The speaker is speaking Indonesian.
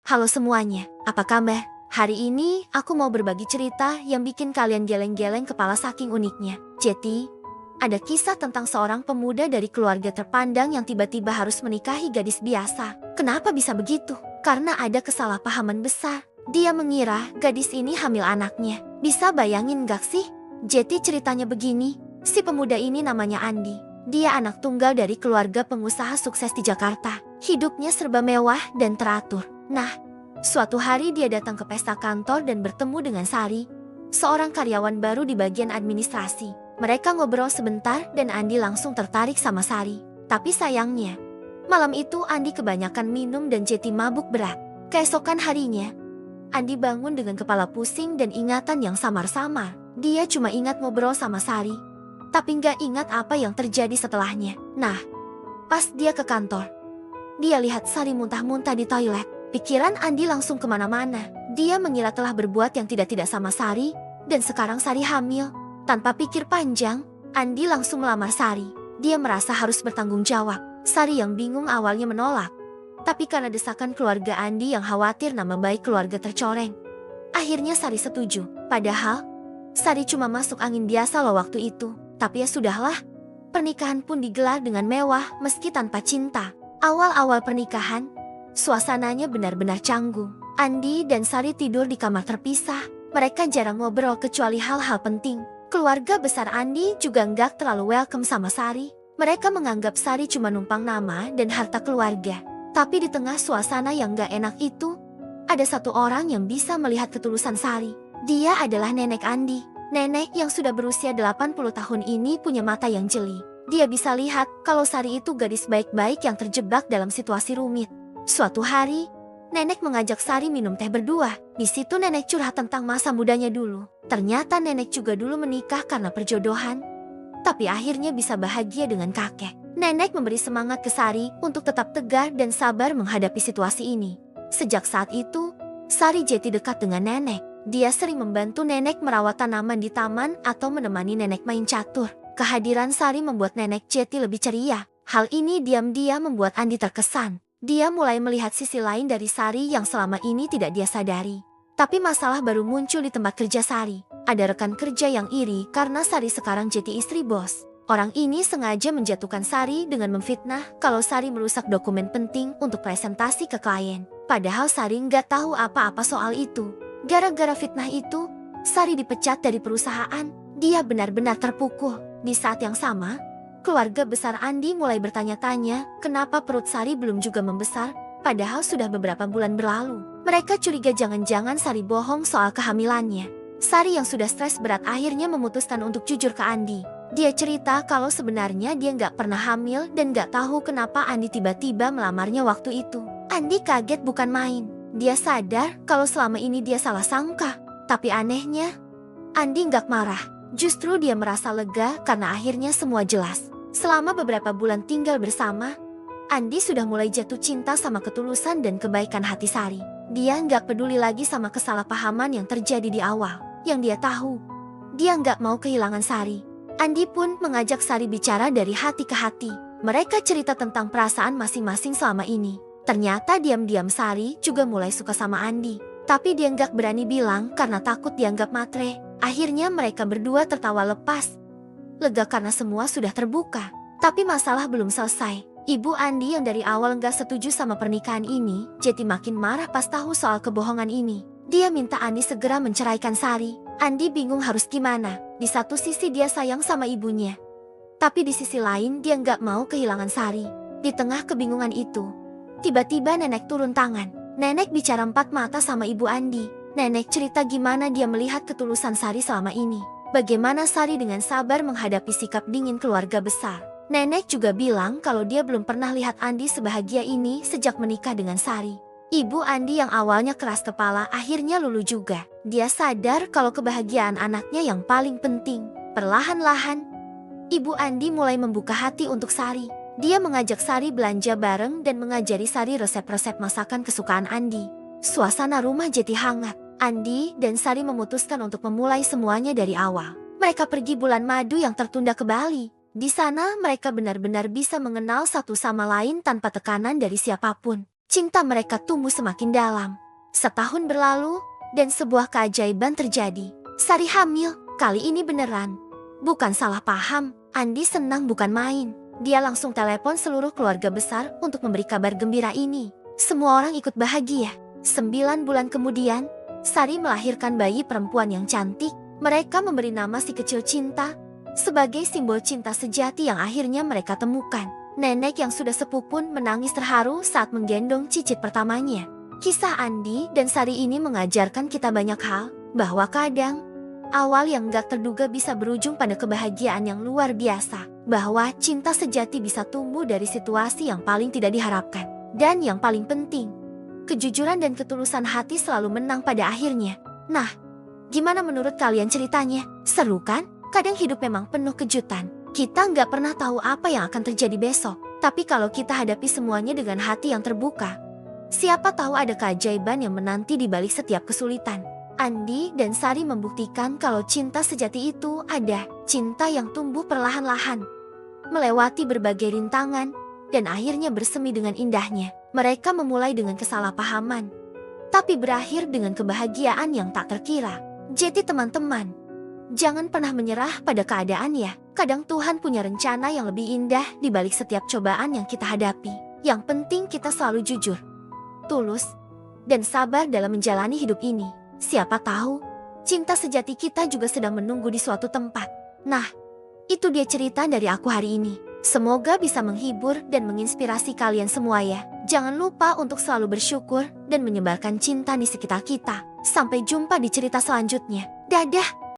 Halo semuanya, apa kabar? Hari ini aku mau berbagi cerita yang bikin kalian geleng-geleng kepala saking uniknya. Jadi, ada kisah tentang seorang pemuda dari keluarga terpandang yang tiba-tiba harus menikahi gadis biasa. Kenapa bisa begitu? Karena ada kesalahpahaman besar. Dia mengira gadis ini hamil anaknya. Bisa bayangin gak sih? Jadi ceritanya begini, si pemuda ini namanya Andi. Dia anak tunggal dari keluarga pengusaha sukses di Jakarta. Hidupnya serba mewah dan teratur. Nah, suatu hari dia datang ke pesta kantor dan bertemu dengan Sari, seorang karyawan baru di bagian administrasi. Mereka ngobrol sebentar dan Andi langsung tertarik sama Sari. Tapi sayangnya, malam itu Andi kebanyakan minum dan jadi mabuk berat. Keesokan harinya, Andi bangun dengan kepala pusing dan ingatan yang samar-samar. Dia cuma ingat ngobrol sama Sari, tapi nggak ingat apa yang terjadi setelahnya. Nah, pas dia ke kantor, dia lihat Sari muntah-muntah di toilet. Pikiran Andi langsung kemana-mana. Dia mengira telah berbuat yang tidak-tidak sama Sari, dan sekarang Sari hamil. Tanpa pikir panjang, Andi langsung melamar Sari. Dia merasa harus bertanggung jawab. Sari yang bingung awalnya menolak, tapi karena desakan keluarga Andi yang khawatir nama baik keluarga tercoreng, akhirnya Sari setuju. Padahal, Sari cuma masuk angin biasa loh waktu itu. Tapi ya sudahlah, pernikahan pun digelar dengan mewah meski tanpa cinta. Awal-awal pernikahan, suasananya benar-benar canggung. Andi dan Sari tidur di kamar terpisah. Mereka jarang ngobrol kecuali hal-hal penting. Keluarga besar Andi juga nggak terlalu welcome sama Sari. Mereka menganggap Sari cuma numpang nama dan harta keluarga. Tapi di tengah suasana yang nggak enak itu, ada satu orang yang bisa melihat ketulusan Sari. Dia adalah nenek Andi. Nenek yang sudah berusia 80 tahun ini punya mata yang jeli. Dia bisa lihat kalau Sari itu gadis baik-baik yang terjebak dalam situasi rumit. Suatu hari, nenek mengajak Sari minum teh berdua. Di situ nenek curhat tentang masa mudanya dulu. Ternyata nenek juga dulu menikah karena perjodohan, tapi akhirnya bisa bahagia dengan kakek. Nenek memberi semangat ke Sari untuk tetap tegar dan sabar menghadapi situasi ini. Sejak saat itu, Sari jadi dekat dengan nenek. Dia sering membantu nenek merawat tanaman di taman atau menemani nenek main catur. Kehadiran Sari membuat nenek jadi lebih ceria. Hal ini diam-diam membuat Andi terkesan. Dia mulai melihat sisi lain dari Sari yang selama ini tidak dia sadari. Tapi masalah baru muncul di tempat kerja Sari. Ada rekan kerja yang iri karena Sari sekarang jadi istri bos. Orang ini sengaja menjatuhkan Sari dengan memfitnah kalau Sari merusak dokumen penting untuk presentasi ke klien. Padahal Sari nggak tahu apa-apa soal itu. Gara-gara fitnah itu, Sari dipecat dari perusahaan. Dia benar-benar terpukul. Di saat yang sama, keluarga besar Andi mulai bertanya-tanya kenapa perut Sari belum juga membesar, padahal sudah beberapa bulan berlalu. Mereka curiga jangan-jangan Sari bohong soal kehamilannya. Sari yang sudah stres berat akhirnya memutuskan untuk jujur ke Andi. Dia cerita kalau sebenarnya dia nggak pernah hamil dan nggak tahu kenapa Andi tiba-tiba melamarnya waktu itu. Andi kaget bukan main. Dia sadar kalau selama ini dia salah sangka. Tapi anehnya, Andi nggak marah. Justru dia merasa lega karena akhirnya semua jelas. Selama beberapa bulan tinggal bersama, Andi sudah mulai jatuh cinta sama ketulusan dan kebaikan hati Sari. Dia nggak peduli lagi sama kesalahpahaman yang terjadi di awal. Yang dia tahu, dia nggak mau kehilangan Sari. Andi pun mengajak Sari bicara dari hati ke hati. Mereka cerita tentang perasaan masing-masing selama ini. Ternyata diam-diam Sari juga mulai suka sama Andi. Tapi dia nggak berani bilang karena takut dianggap matre. Akhirnya mereka berdua tertawa lepas, lega karena semua sudah terbuka. Tapi masalah belum selesai. Ibu Andi yang dari awal nggak setuju sama pernikahan ini, jadi makin marah pas tahu soal kebohongan ini. Dia minta Andi segera menceraikan Sari. Andi bingung harus gimana. Di satu sisi dia sayang sama ibunya, tapi di sisi lain dia nggak mau kehilangan Sari. Di tengah kebingungan itu, tiba-tiba nenek turun tangan. Nenek bicara empat mata sama ibu Andi. Nenek cerita gimana dia melihat ketulusan Sari selama ini. Bagaimana Sari dengan sabar menghadapi sikap dingin keluarga besar. Nenek juga bilang kalau dia belum pernah lihat Andi sebahagia ini sejak menikah dengan Sari. Ibu Andi yang awalnya keras kepala akhirnya luluh juga. Dia sadar kalau kebahagiaan anaknya yang paling penting. Perlahan-lahan, Ibu Andi mulai membuka hati untuk Sari. Dia mengajak Sari belanja bareng dan mengajari Sari resep-resep masakan kesukaan Andi. Suasana rumah jadi hangat. Andi dan Sari memutuskan untuk memulai semuanya dari awal. Mereka pergi bulan madu yang tertunda ke Bali. Di sana mereka benar-benar bisa mengenal satu sama lain tanpa tekanan dari siapapun. cinta mereka tumbuh semakin dalam. Setahun berlalu, dan sebuah keajaiban terjadi. Sari hamil, kali ini beneran. Bukan salah paham, Andi senang bukan main. Dia langsung telepon seluruh keluarga besar untuk memberi kabar gembira ini. Semua orang ikut bahagia. 9 bulan kemudian, Sari melahirkan bayi perempuan yang cantik. Mereka memberi nama si kecil Cinta, sebagai simbol cinta sejati yang akhirnya mereka temukan. Nenek yang sudah sepuh pun menangis terharu saat menggendong cicit pertamanya. Kisah Andi dan Sari ini mengajarkan kita banyak hal, bahwa kadang awal yang gak terduga bisa berujung pada kebahagiaan yang luar biasa. Bahwa cinta sejati bisa tumbuh dari situasi yang paling tidak diharapkan. Dan yang paling penting, kejujuran dan ketulusan hati selalu menang pada akhirnya. Nah, gimana menurut kalian ceritanya? Seru kan? Kadang hidup memang penuh kejutan. Kita nggak pernah tahu apa yang akan terjadi besok. Tapi kalau kita hadapi semuanya dengan hati yang terbuka, siapa tahu ada keajaiban yang menanti di balik setiap kesulitan. Andi dan Sari membuktikan kalau cinta sejati itu ada. Cinta yang tumbuh perlahan-lahan, melewati berbagai rintangan, dan akhirnya bersemi dengan indahnya. Mereka memulai dengan kesalahpahaman, tapi berakhir dengan kebahagiaan yang tak terkira. Jadi teman-teman, jangan pernah menyerah pada keadaan ya. Kadang Tuhan punya rencana yang lebih indah di balik setiap cobaan yang kita hadapi. Yang penting kita selalu jujur, tulus, dan sabar dalam menjalani hidup ini. Siapa tahu, cinta sejati kita juga sedang menunggu di suatu tempat. Nah, itu dia cerita dari aku hari ini. Semoga bisa menghibur dan menginspirasi kalian semua ya. Jangan lupa untuk selalu bersyukur dan menyebarkan cinta di sekitar kita. Sampai jumpa di cerita selanjutnya. Dadah!